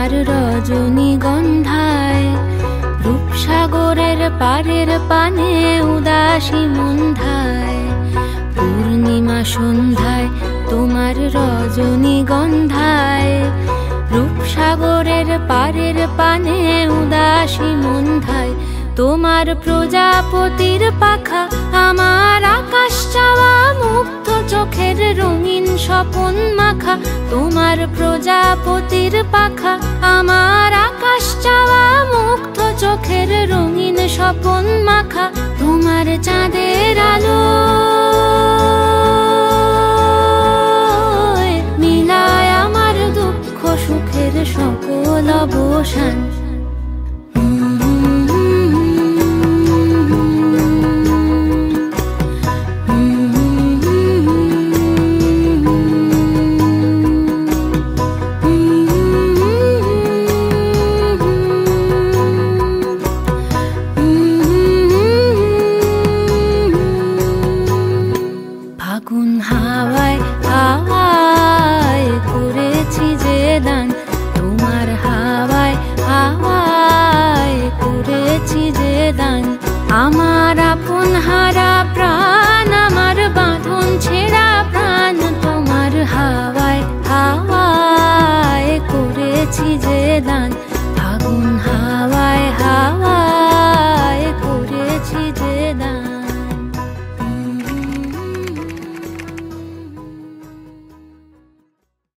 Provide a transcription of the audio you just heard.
তোমার রজনীগন্ধায়, রূপসাগরের পারের পানে উদাসী মন্ধায়। পূর্ণিমা সন্ধ্যায় তোমার রজনীগন্ধায়, রূপসাগরের পারের পানে উদাসী মন্ধায়। তোমার প্রজাপতির পাখা আমার আকাশ চাওয়া, মুগ্ধ চোখের রঙিন স্বপন মাখা। তোমার প্রজাপতির পাখা আমার আকাশ চাওয়া, মুগ্ধ চোখের রঙিন স্বপন মাখা। তোমার চাঁদের আলো মিলায় আমার দুঃখ সুখের সকল অবসান। ফাগুন হাওয়ায় হাওয়ায় করেছি যে দান, তোমার হাওয়ায় হাওয়ায় করেছি যে দান। আমার আপন হারা প্রাণ, আমার বাঁধন ছেঁড়া প্রাণ, তোমার হাওয়ায় হাওয়ায় করেছি যে দান। ফাগুন হাওয়ায় হাওয়ায় করেছি যে দান।